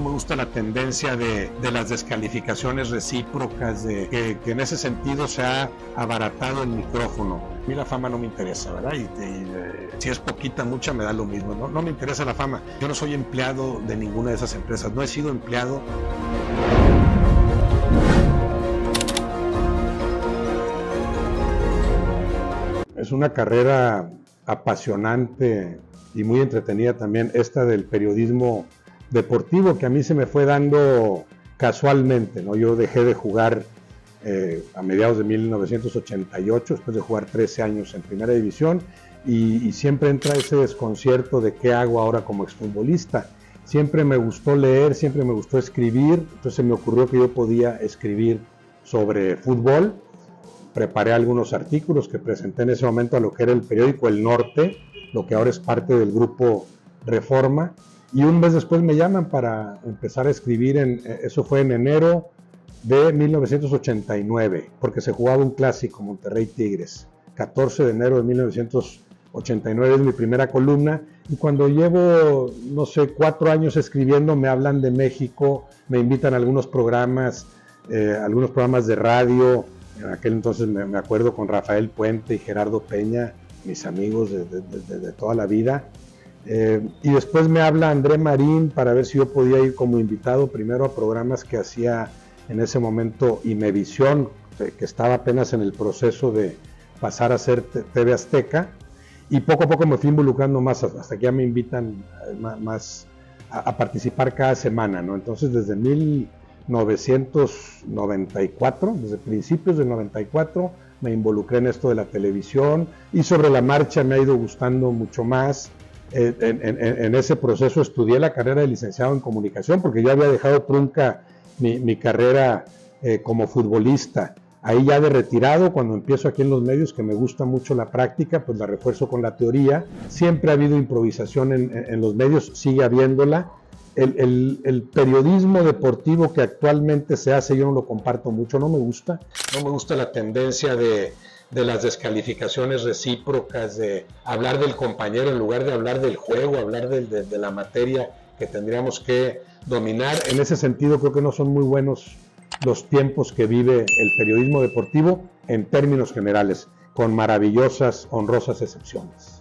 me gusta la tendencia de las descalificaciones recíprocas, que en ese sentido se ha abaratado el micrófono. A mí la fama no me interesa, ¿verdad? Y si es poquita, mucha, me da lo mismo. No me interesa la fama. Yo no soy empleado de ninguna de esas empresas. No he sido empleado. Es una carrera apasionante y muy entretenida también, esta del periodismo deportivo, que a mí se me fue dando casualmente, ¿no? Yo dejé de jugar a mediados de 1988, después de jugar 13 años en primera división, y siempre entra ese desconcierto de qué hago ahora como exfutbolista. Siempre me gustó leer, siempre me gustó escribir, entonces se me ocurrió que yo podía escribir sobre fútbol. Preparé algunos artículos que presenté en ese momento a lo que era el periódico El Norte, lo que ahora es parte del grupo Reforma, y un mes después me llaman para empezar a escribir, eso fue en enero de 1989, porque se jugaba un clásico, Monterrey Tigres. 14 de enero de 1989 es mi primera columna, y cuando llevo, no sé, 4 años escribiendo, me hablan de México, me invitan a algunos programas de radio. En aquel entonces me acuerdo con Rafael Puente y Gerardo Peña, mis amigos de toda la vida. Y después me habla André Marín para ver si yo podía ir como invitado primero a programas que hacía en ese momento Imevisión, que estaba apenas en el proceso de pasar a ser TV Azteca. Y poco a poco me fui involucrando más, hasta que ya me invitan más a participar cada semana, ¿no? Entonces desde 1994, desde principios del 94, me involucré en esto de la televisión, y sobre la marcha me ha ido gustando mucho más. En ese proceso estudié la carrera de licenciado en comunicación, porque yo había dejado trunca mi carrera como futbolista. Ahí ya de retirado, cuando empiezo aquí en los medios, que me gusta mucho la práctica, pues la refuerzo con la teoría. Siempre ha habido improvisación en los medios, sigue habiéndola. El periodismo deportivo que actualmente se hace, yo no lo comparto mucho, no me gusta. No me gusta la tendencia de las descalificaciones recíprocas, de hablar del compañero en lugar de hablar del juego, hablar de la materia que tendríamos que dominar. En ese sentido, creo que no son muy buenos los tiempos que vive el periodismo deportivo en términos generales, con maravillosas, honrosas excepciones.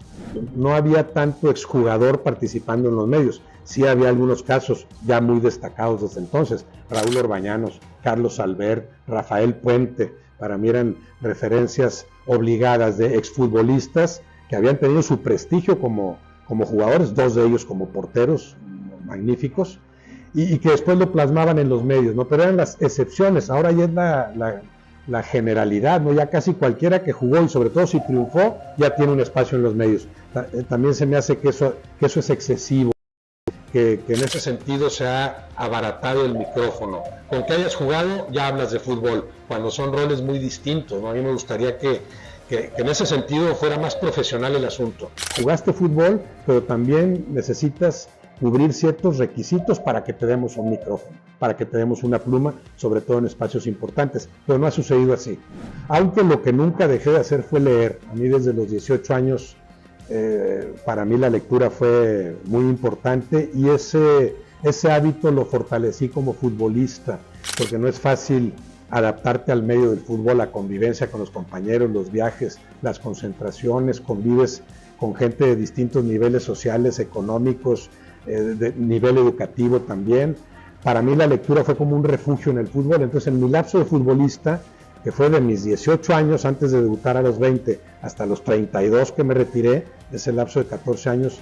No había tanto exjugador participando en los medios. Sí había algunos casos ya muy destacados desde entonces. Raúl Orbañanos, Carlos Albert, Rafael Puente, para mí eran referencias obligadas de exfutbolistas que habían tenido su prestigio como jugadores, 2 de ellos como porteros magníficos, y que después lo plasmaban en los medios, ¿no? Pero eran las excepciones. Ahora ya es la generalidad, ¿no? Ya casi cualquiera que jugó, y sobre todo si triunfó, ya tiene un espacio en los medios. También se me hace que eso es excesivo, que en ese sentido se ha abaratado el micrófono. Con que hayas jugado, ya hablas de fútbol, cuando son roles muy distintos, ¿no? A mí me gustaría que en ese sentido fuera más profesional el asunto. Jugaste fútbol, pero también necesitas cubrir ciertos requisitos para que te demos un micrófono, para que te demos una pluma, sobre todo en espacios importantes, pero no ha sucedido así. Aunque lo que nunca dejé de hacer fue leer. A mí desde los 18 años, para mí la lectura fue muy importante, y ese hábito lo fortalecí como futbolista, porque no es fácil adaptarte al medio del fútbol, la convivencia con los compañeros, los viajes, las concentraciones, convives con gente de distintos niveles sociales, económicos, de nivel educativo también. Para mí la lectura fue como un refugio en el fútbol. Entonces, en mi lapso de futbolista, que fue de mis 18 años antes de debutar a los 20 hasta los 32 que me retiré, ese lapso de 14 años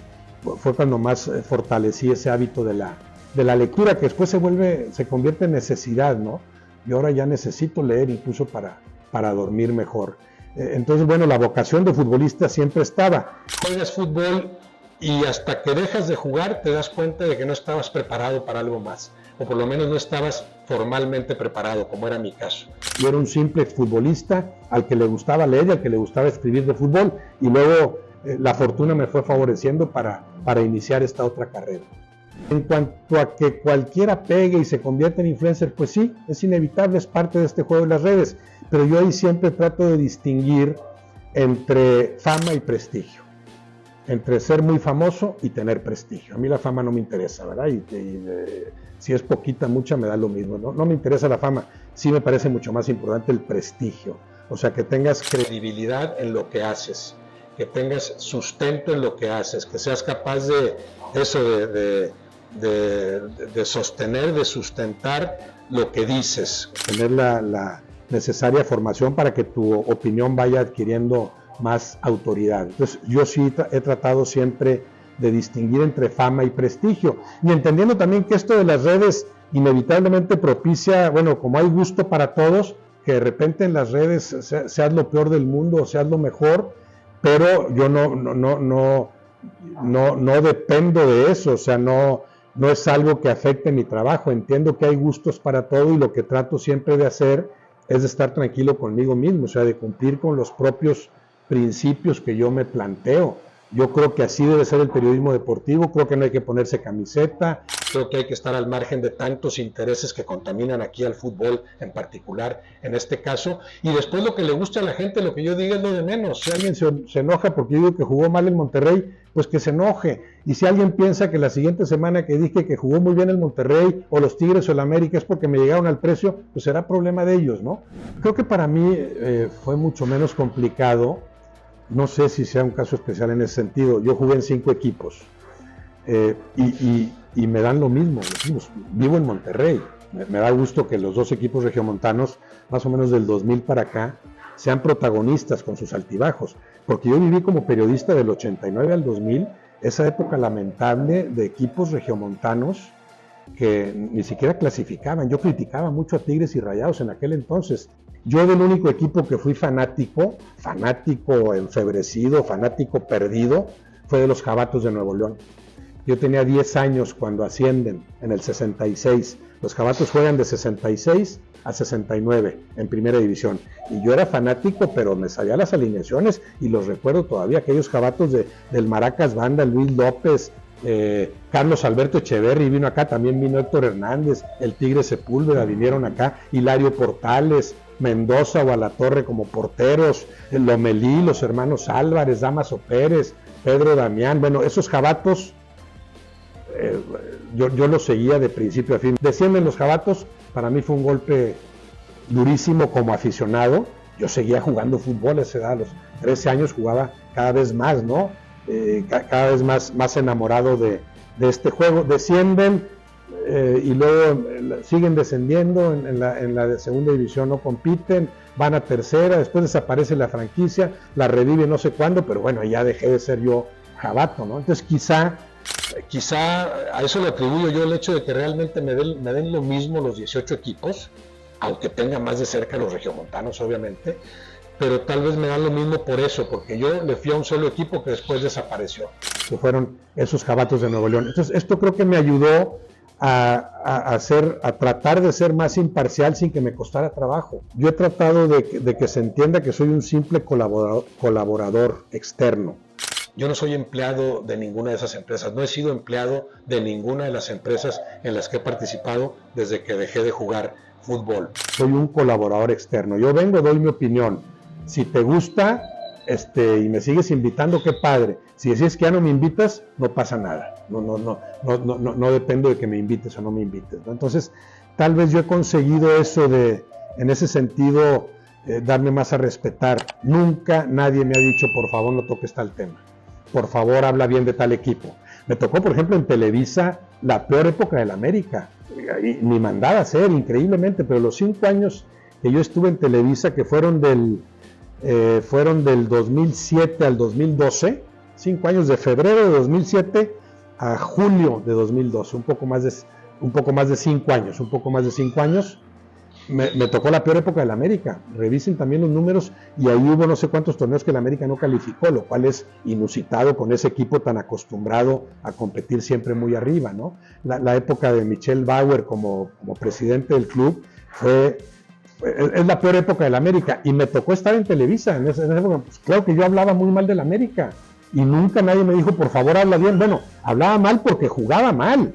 fue cuando más fortalecí ese hábito de la lectura, que después se convierte en necesidad, ¿no? Y ahora ya necesito leer incluso para dormir mejor. Entonces, bueno, la vocación de futbolista siempre estaba. Juegas fútbol y hasta que dejas de jugar te das cuenta de que no estabas preparado para algo más, o por lo menos no estabas formalmente preparado, como era mi caso. Yo era un simple futbolista al que le gustaba leer y al que le gustaba escribir de fútbol, y luego la fortuna me fue favoreciendo para iniciar esta otra carrera. En cuanto a que cualquiera pegue y se convierta en influencer, pues sí, es inevitable, es parte de este juego de las redes, pero yo ahí siempre trato de distinguir entre fama y prestigio. entre ser muy famoso y tener prestigio. A mí la fama no me interesa, ¿verdad? Si es poquita, mucha, me da lo mismo. No me interesa la fama, sí me parece mucho más importante el prestigio. O sea, que tengas credibilidad en lo que haces, que tengas sustento en lo que haces, que seas capaz de eso, de sostener, de sustentar lo que dices. Tener la necesaria formación para que tu opinión vaya adquiriendo más autoridad. Entonces, yo sí he tratado siempre de distinguir entre fama y prestigio, y entendiendo también que esto de las redes inevitablemente propicia, bueno, como hay gusto para todos, que de repente en las redes seas lo peor del mundo o seas lo mejor, pero yo no dependo de eso, o sea, no es algo que afecte mi trabajo. Entiendo que hay gustos para todo, y lo que trato siempre de hacer es de estar tranquilo conmigo mismo, o sea, de cumplir con los propios principios que yo me planteo. Yo creo que así debe ser el periodismo deportivo. Creo que no hay que ponerse camiseta, creo que hay que estar al margen de tantos intereses que contaminan aquí al fútbol en particular, en este caso, y después lo que le gusta a la gente, lo que yo diga es lo de menos. Si alguien se enoja porque yo digo que jugó mal el Monterrey, pues que se enoje, y si alguien piensa que la siguiente semana que dije que jugó muy bien el Monterrey, o los Tigres o el América, es porque me llegaron al precio, pues será problema de ellos, ¿no? Creo que para mí fue mucho menos complicado. No sé si sea un caso especial en ese sentido. Yo jugué en 5 equipos y me dan lo mismo. Vivo en Monterrey. Me da gusto que los 2 equipos regiomontanos, más o menos del 2000 para acá, sean protagonistas con sus altibajos. Porque yo viví como periodista del 89 al 2000, esa época lamentable de equipos regiomontanos que ni siquiera clasificaban. Yo criticaba mucho a Tigres y Rayados en aquel entonces. Yo del único equipo que fui fanático enfebrecido, fanático perdido, fue de los Jabatos de Nuevo León. Yo tenía 10 años cuando ascienden en el 66. Los Jabatos juegan de 66 a 69 en primera división. Y yo era fanático, pero me sabía las alineaciones y los recuerdo todavía. Aquellos Jabatos del Maracas Banda, Luis López, Carlos Alberto Echeverri vino acá, también vino Héctor Hernández, el Tigre Sepúlveda vinieron acá, Hilario Portales, Mendoza o Alatorre como porteros, el Lomelí, los hermanos Álvarez, Damaso Pérez, Pedro Damián. Bueno, esos Jabatos yo los seguía de principio a fin. Descienden los Jabatos, para mí fue un golpe durísimo como aficionado. Yo seguía jugando fútbol a esa edad, a los 13 años jugaba cada vez más, ¿no? Cada vez más enamorado de este juego. Descienden y luego siguen descendiendo en la segunda división, no compiten, van a tercera, después desaparece la franquicia, la revive no sé cuándo, pero bueno, ya dejé de ser yo jabato, ¿no? Entonces quizá a eso le atribuyo yo el hecho de que realmente me den lo mismo los 18 equipos, aunque tenga más de cerca los regiomontanos, obviamente, pero tal vez me dan lo mismo por eso, porque yo le fui a un solo equipo que después desapareció, que fueron esos Jabatos de Nuevo León. Entonces esto creo que me ayudó a tratar de ser más imparcial sin que me costara trabajo. Yo he tratado de que se entienda que soy un simple colaborador externo. Yo no soy empleado de ninguna de esas empresas, no he sido empleado de ninguna de las empresas en las que he participado desde que dejé de jugar fútbol. Soy un colaborador externo, yo vengo, doy mi opinión. Si te gusta y me sigues invitando, qué padre. Si decides que ya no me invitas, no pasa nada. No depende de que me invites o no me invites, ¿no? Entonces, tal vez yo he conseguido eso en ese sentido, darme más a respetar. Nunca nadie me ha dicho, por favor, no toques tal tema. Por favor, habla bien de tal equipo. Me tocó, por ejemplo, en Televisa, la peor época del América. Ni mandaba a hacer, increíblemente, pero los 5 años que yo estuve en Televisa, que fueron del 2007 al 2012, 5 años, de febrero de 2007 a julio de 2012, un poco más de 5 años, me tocó la peor época del América. Revisen también los números, y ahí hubo no sé cuántos torneos que el América no calificó, lo cual es inusitado con ese equipo tan acostumbrado a competir siempre muy arriba, ¿no? La época de Michel Bauer como presidente del club es la peor época del América, y me tocó estar en Televisa en esa época. Pues claro que yo hablaba muy mal del América, y nunca nadie me dijo, por favor, habla bien. Bueno, hablaba mal porque jugaba mal.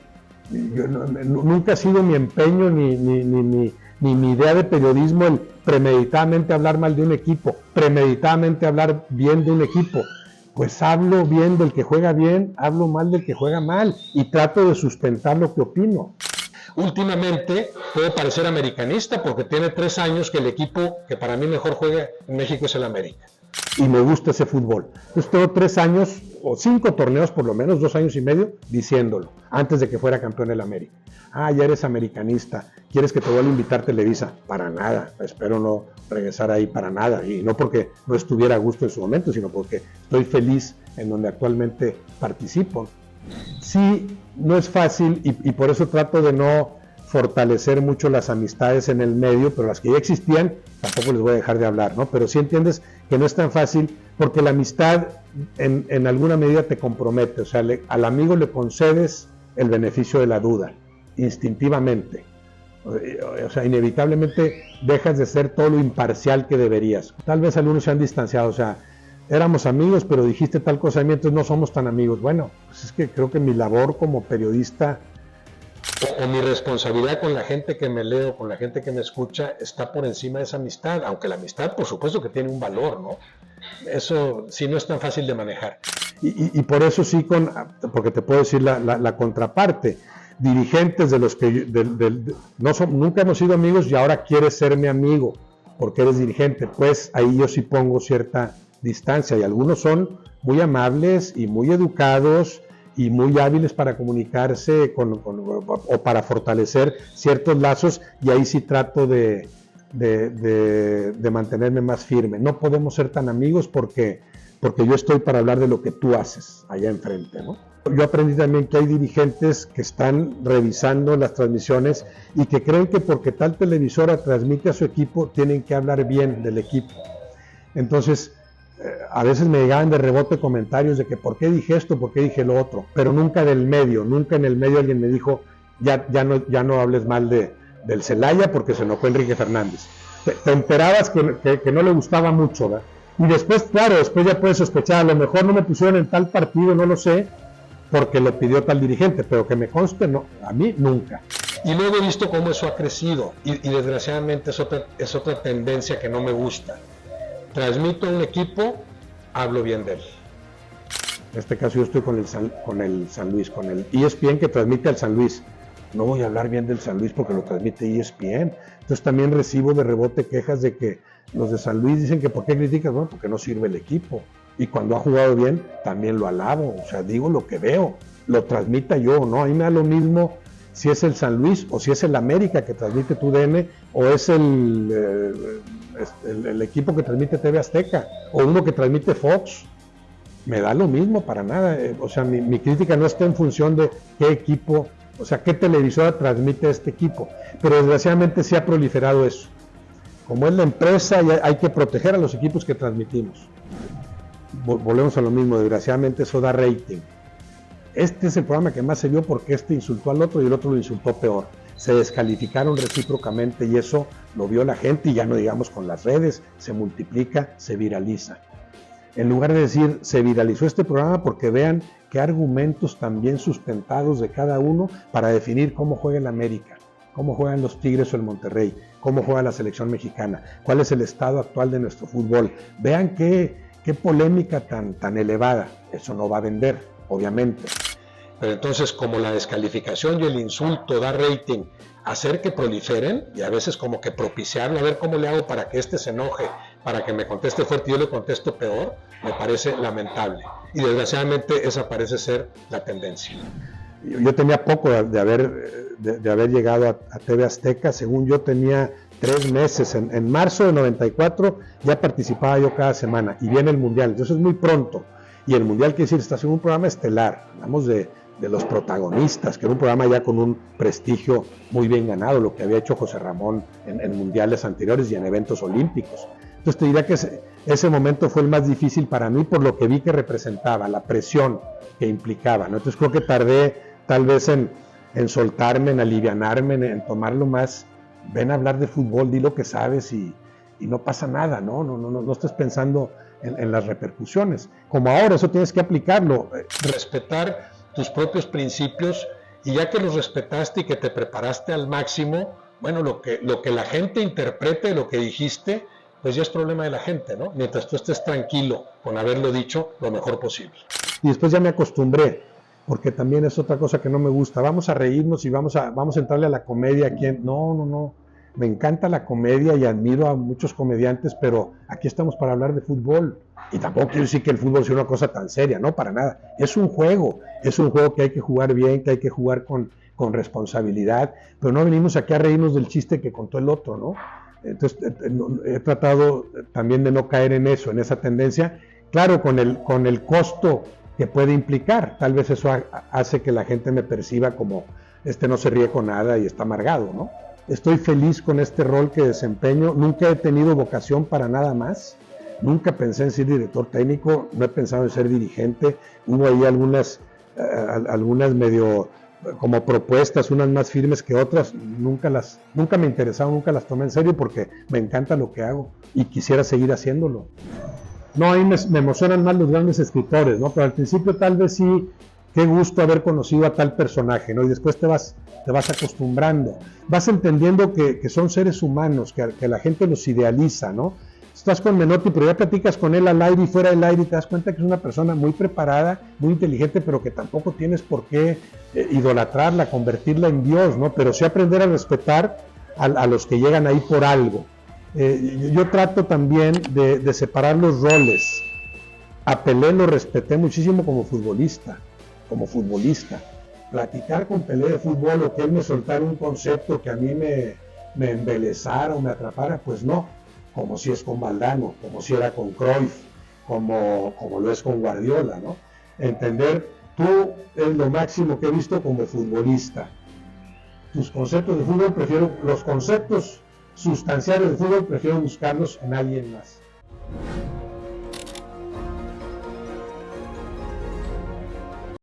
Nunca ha sido mi empeño ni mi idea de periodismo el premeditadamente hablar mal de un equipo, premeditadamente hablar bien de un equipo. pues hablo bien del que juega bien, hablo mal del que juega mal y trato de sustentar lo que opino. Últimamente puede parecer americanista porque tiene 3 años que el equipo que para mí mejor juega en México es el América. Y me gusta ese fútbol. Entonces tengo 3 años, o 5 torneos por lo menos, 2 años y medio, diciéndolo, antes de que fuera campeón el América. Ah, ya eres americanista, ¿quieres que te vuelva a invitar Televisa? Para nada, espero no regresar ahí para nada, y no porque no estuviera a gusto en su momento, sino porque estoy feliz en donde actualmente participo. Sí, no es fácil y por eso trato de no fortalecer mucho las amistades en el medio, pero las que ya existían tampoco les voy a dejar de hablar, ¿no? Pero sí entiendes que no es tan fácil porque la amistad en alguna medida te compromete, o sea, al amigo le concedes el beneficio de la duda, instintivamente, o sea, inevitablemente dejas de ser todo lo imparcial que deberías. Tal vez algunos se han distanciado, o sea, éramos amigos, pero dijiste tal cosa de mí, entonces no somos tan amigos. Bueno, pues es que creo que mi labor como periodista o mi responsabilidad con la gente que me leo, con la gente que me escucha, está por encima de esa amistad, aunque la amistad por supuesto que tiene un valor, ¿no? Eso sí no es tan fácil de manejar. Y por eso sí, porque te puedo decir la contraparte, dirigentes de los que nunca hemos sido amigos y ahora quieres ser mi amigo porque eres dirigente, pues ahí yo sí pongo cierta distancia, y algunos son muy amables y muy educados y muy hábiles para comunicarse o para fortalecer ciertos lazos, y ahí sí trato de mantenerme más firme. No podemos ser tan amigos porque yo estoy para hablar de lo que tú haces allá enfrente, ¿no? Yo aprendí también que hay dirigentes que están revisando las transmisiones y que creen que porque tal televisora transmite a su equipo tienen que hablar bien del equipo. Entonces a veces me llegaban de rebote comentarios de que por qué dije esto, por qué dije lo otro, pero nunca del medio, nunca en el medio alguien me dijo ya no hables mal del Celaya porque se enojó Enrique Fernández. Te enterabas que no le gustaba mucho, ¿verdad? Y después, claro, después ya puedes sospechar, a lo mejor no me pusieron en tal partido, no lo sé, porque lo pidió tal dirigente, pero que me conste, no, a mí nunca. Y luego he visto cómo eso ha crecido y desgraciadamente es otra tendencia que no me gusta. Transmito a un equipo, hablo bien de él. En este caso yo estoy con el San Luis, con el ESPN que transmite al San Luis. No voy a hablar bien del San Luis porque lo transmite ESPN. Entonces también recibo de rebote quejas de que los de San Luis dicen que ¿por qué criticas? Bueno, porque no sirve el equipo. Y cuando ha jugado bien, también lo alabo. O sea, digo lo que veo, lo transmita yo, ¿no? A mí me da lo mismo si es el San Luis o si es el América que transmite TUDN o es el equipo que transmite TV Azteca o uno que transmite Fox. Me da lo mismo para nada. O sea, mi crítica no está en función de qué equipo, o sea, qué televisora transmite este equipo. Pero desgraciadamente sí ha proliferado eso. Como es la empresa, hay que proteger a los equipos que transmitimos. Volvemos a lo mismo, desgraciadamente eso da rating. Este es el programa que más se vio porque este insultó al otro y el otro lo insultó peor. Se descalificaron recíprocamente y eso lo vio la gente, y ya no digamos con las redes, se multiplica, se viraliza. En lugar de decir, se viralizó este programa porque vean qué argumentos también sustentados de cada uno para definir cómo juega el América, cómo juegan los Tigres o el Monterrey, cómo juega la selección mexicana, cuál es el estado actual de nuestro fútbol. Vean qué polémica tan elevada. Eso no va a vender, obviamente. Pero entonces, como la descalificación y el insulto da rating, hacer que proliferen y a veces como que propiciarlo, a ver cómo le hago para que se enoje, para que me conteste fuerte y yo le contesto peor, me parece lamentable. Y desgraciadamente esa parece ser la tendencia. Yo tenía poco de haber llegado a TV Azteca. Según yo tenía 3 meses, en marzo de 94 ya participaba yo cada semana y viene el Mundial, entonces es muy pronto, y el Mundial quiere decir, está haciendo un programa estelar, hablamos de los protagonistas, que era un programa ya con un prestigio muy bien ganado, lo que había hecho José Ramón en mundiales anteriores y en eventos olímpicos. Entonces te diría que ese momento fue el más difícil para mí por lo que vi que representaba, la presión que implicaba, ¿no? Entonces creo que tardé tal vez en soltarme, en alivianarme, en tomarlo más. Ven a hablar de fútbol, di lo que sabes y no pasa nada, no estés pensando en las repercusiones. Como ahora, eso tienes que aplicarlo. Respetar tus propios principios, y ya que los respetaste y que te preparaste al máximo, bueno, lo que la gente interprete lo que dijiste, pues ya es problema de la gente, ¿no? Mientras tú estés tranquilo con haberlo dicho lo mejor posible. Y después ya me acostumbré, porque también es otra cosa que no me gusta. Vamos a reírnos y vamos a entrarle a la comedia aquí. No. Me encanta la comedia y admiro a muchos comediantes, pero aquí estamos para hablar de fútbol. Y tampoco quiero decir que el fútbol sea una cosa tan seria, no, para nada. Es un juego que hay que jugar bien, que hay que jugar con responsabilidad, pero no venimos aquí a reírnos del chiste que contó el otro, ¿no? Entonces he tratado también de no caer en eso, en esa tendencia, claro, con el costo que puede implicar. Tal vez eso hace que la gente me perciba como no se ríe con nada y está amargado, ¿no? Estoy feliz con este rol que desempeño, nunca he tenido vocación para nada más, nunca pensé en ser director técnico, no he pensado en ser dirigente. Hubo ahí algunas medio como propuestas, unas más firmes que otras, nunca me interesaron, nunca las tomé en serio porque me encanta lo que hago y quisiera seguir haciéndolo. No, ahí me emocionan más los grandes escritores, ¿no? Pero al principio tal vez sí, qué gusto haber conocido a tal personaje, ¿no? Y después te vas acostumbrando, vas entendiendo que son seres humanos, que la gente los idealiza, ¿no? Estás con Menotti, pero ya platicas con él al aire y fuera del aire y te das cuenta que es una persona muy preparada, muy inteligente, pero que tampoco tienes por qué idolatrarla, convertirla en Dios, ¿no? Pero sí aprender a respetar a los que llegan ahí por algo. Yo trato también de separar los roles. A Pelé lo respeté muchísimo como futbolista. Platicar con Pelé de fútbol o que él me soltara un concepto que a mí me embelezara o me atrapara, pues no, como si es con Valdano, como si era con Cruyff, como lo es con Guardiola, ¿no? Entender, tú es lo máximo que he visto como futbolista. Tus conceptos de fútbol los conceptos sustanciales de fútbol prefiero buscarlos en alguien más.